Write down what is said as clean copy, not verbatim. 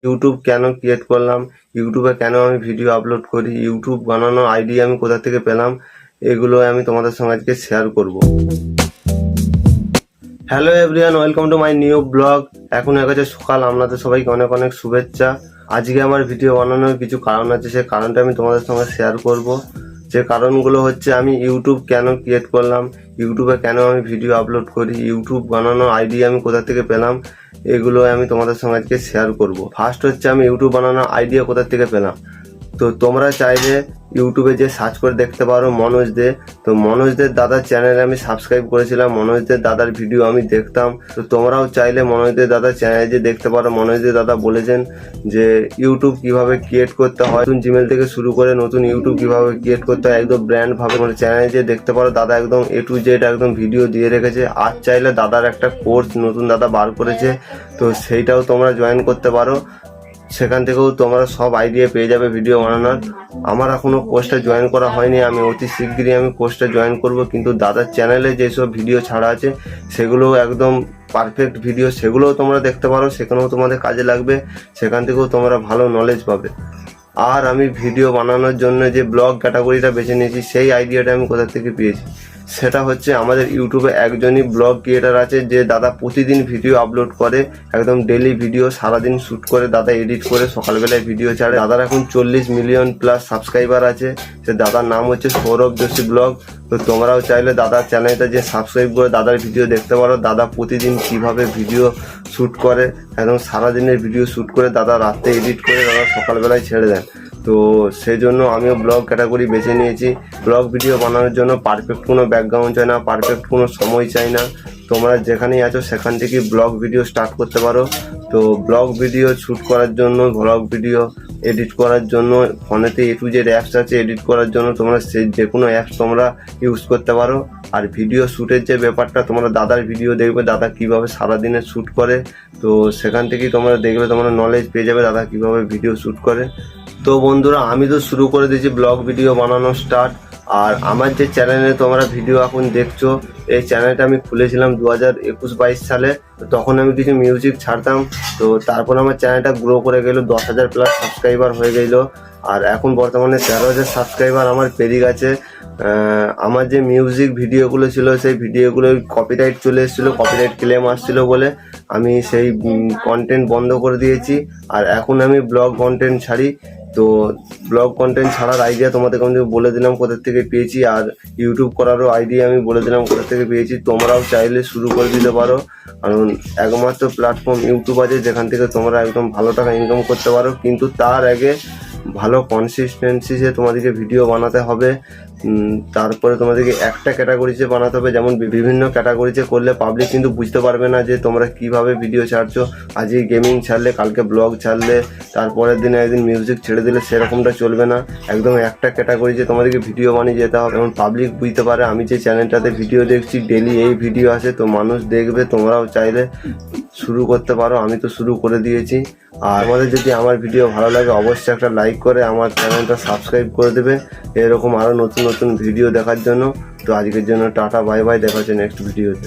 YouTube কেন create করলাম, ইউটিউবে কেন আমি ভিডিও আপলোড করি, ইউটিউব বানানোর আইডিয়া আমি কোথা থেকে পেলাম, এগুলো আমি তোমাদের সঙ্গে আজকে শেয়ার করব। Hello everyone, welcome to my new blog. এখন হয়ে গেছে সকাল, আপনাদের সবাইকে অনেক অনেক শুভেচ্ছা। আজকে আমার ভিডিও বানানোর কিছু কারণ আছে, সেই কারণটা আমি তোমাদের সঙ্গে শেয়ার করব। যে কারণগুলো হচ্ছে আমি ইউটিউব কেন ক্রিয়েট করলাম, ইউটিউবে কেন আমি ভিডিও আপলোড করি, ইউটিউব বানানোর আইডিয়া আমি কোথা থেকে পেলাম, এগুলো আমি তোমাদের সঙ্গে আজকে শেয়ার করব। ফার্স্ট হচ্ছে আমি ইউটিউব বানানোর আইডিয়া কোথা থেকে পেলাম। তো তোমরা চাইলে ইউটিউবে যে সার্চ করে দেখতে পারো মনোজ দে। তো মনোজ দের দাদার চ্যানেলে আমি সাবস্ক্রাইব করেছিলাম, মনোজ দের দাদার ভিডিও আমি দেখতাম। তো তোমরাও চাইলে মনোজ দের দাদার চ্যানেলে যে দেখতে পারো। মনোজ দের দাদা বলেছেন যে ইউটিউব কিভাবে ক্রিয়েট করতে হয়, নতুন জিমেল থেকে শুরু করে নতুন ইউটিউব কিভাবে ক্রিয়েট করতে হয় একদম ব্র্যান্ড ভাবে মানে চ্যানেলে যে দেখতে পারো। দাদা একদম A to Z একদম ভিডিও দিয়ে রেখেছে। আর চাইলে দাদার একটা কোর্স নতুন দাদা বার করেছে, তো সেইটাও তোমরা জয়েন করতে পারো। সেখান থেকেও তোমরা সব আইডিয়া পেয়ে যাবে ভিডিও বানানোর। আমার এখনো কোর্সটা জয়েন করা হয়নি, আমি অতি শীঘ্রই আমি কোর্সটা জয়েন করব। কিন্তু দাদার চ্যানেলে যেসব ভিডিও ছাড়া আছে সেগুলো একদম পারফেক্ট ভিডিও, সেগুলোও তোমরা দেখতে পারো, সেখানেও তোমাদের কাজে লাগবে, সেখান থেকেও তোমরা ভালো নলেজ পাবে। আর আমি ভিডিও বানানোর জন্য যে ব্লগ ক্যাটাগরিটা বেছে নিয়েছি, সেই আইডিয়াটা আমি কোথা থেকে পেয়েছি সেটা হচ্ছে আমাদের ইউটিউবে একজনই ব্লগ ক্রিয়েটার আছে, যে দাদা প্রতিদিন ভিডিও আপলোড করে, একদম ডেলি ভিডিও সারাদিন শ্যুট করে দাদা এডিট করে সকালবেলায় ভিডিও ছাড়ে। দাদার এখন 40 মিলিয়ন প্লাস সাবস্ক্রাইবার আছে। সে দাদার নাম হচ্ছে সৌরভ যোশী ব্লগ। তো তোমরাও চাইলে দাদার চ্যানেলটা যে সাবস্ক্রাইব করে দাদার ভিডিও দেখতে পারো। দাদা প্রতিদিন কিভাবে ভিডিও শ্যুট করে, একদম সারাদিনের ভিডিও শ্যুট করে দাদা রাতে এডিট করে দাদা সকালবেলায় ছেড়ে দেন। তো সেই জন্য আমিও ব্লগ ক্যাটাগরি বেছে নিয়েছি। ব্লগ ভিডিও বানানোর জন্য পারফেক্ট কোনো ব্যাকগ্রাউন্ড চাই না, পারফেক্ট কোনো সময় চাই না। তোমরা যেখানেই আছো সেখান থেকে ব্লগ ভিডিও স্টার্ট করতে পারো। তো ব্লগ ভিডিও শ্যুট করার জন্য, ব্লগ ভিডিও এডিট করার জন্য ফোনেতে A to Z অ্যাপস আছে এডিট করার জন্য, তোমরা যে কোনো অ্যাপস তোমরা ইউজ করতে পারো। আর ভিডিও শ্যুটের যে ব্যাপারটা, তোমরা দাদার ভিডিও দেখবে দাদা কীভাবে সারাদিনে শ্যুট করে, তো সেখান থেকেই তোমরা দেখবে, তোমরা নলেজ পেয়ে যাবে দাদা কীভাবে ভিডিও শ্যুট করে। তো বন্ধুরা, আমি তো শুরু করে দিয়েছি ব্লগ ভিডিও বানানো স্টার্ট। আর আমার যে চ্যানেলে তোমরা ভিডিও এখন দেখছো, এই চ্যানেলটা আমি খুলেছিলাম 2021-22 সালে। তখন আমি কিছু মিউজিক ছাড়তাম। তো তারপর আমার চ্যানেলটা গ্রো করে গেল, 10,000 প্লাস সাবস্ক্রাইবার হয়ে গেল। আর এখন বর্তমানে 13,000 সাবস্ক্রাইবার আমার পেরিয়ে গেছে। আমার যে মিউজিক ভিডিওগুলো ছিল, সেই ভিডিওগুলো কপিরাইট চলে এসেছিলো, কপিরাইট ক্লেম আসছিল বলে আমি সেই কন্টেন্ট বন্ধ করে দিয়েছি। আর এখন আমি ব্লগ কন্টেন্ট ছাড়ি। তো ব্লগ কন্টেন্ট ছাড়ার আইডিয়া তোমাদেরকে আমি বলে দিলাম কোথা থেকে পেয়েছি, আর ইউটিউব করারও আইডিয়া আমি বলে দিলাম কোথা থেকে পেয়েছি। তোমরাও চাইলে শুরু করে দিতে পারো, কারণ একমাত্র প্ল্যাটফর্ম ইউটিউব আছে যেখান থেকে তোমরা একদম ভালো টাকা ইনকাম করতে পারো। কিন্তু তার আগে ভালো কনসিস্টেন্সিতে তোমাদেরকে ভিডিও বানাতে হবে। তারপরে তোমাদেরকে একটা ক্যাটাগরিতে বানাতে হবে। যেমন বিভিন্ন ক্যাটাগরিতে করলে পাবলিক কিন্তু বুঝতে পারবে না যে তোমরা কিভাবে ভিডিও ছাড়ছো। আজকে গেমিং ছাড়লে, কালকে ব্লগ ছাড়লে, তারপরের দিনে একদিন মিউজিক ছেড়ে দিলে, সেরকমটা চলবে না। একদম একটা ক্যাটাগরিতে তোমাদেরকে ভিডিও বানিয়ে যেতে হবে, এবং পাবলিক বুঝতে পারে আমি যে চ্যানেলটাতে ভিডিও দেখছি ডেলি এই ভিডিও আসে, তো মানুষ দেখবে। তোমরাও চাইলে শুরু করতে পারো, আমি তো শুরু করে দিয়েছি। আর আমাদের যদি আমার ভিডিও ভালো লাগে অবশ্যই একটা লাইক করে আমার চ্যানেলটা সাবস্ক্রাইব করে দেবে, এরকম আরও নতুন নতুন ভিডিও দেখার জন্য। তো আজকের জন্য টাটা, বাই বাই, দেখা হচ্ছে নেক্সট ভিডিওতে।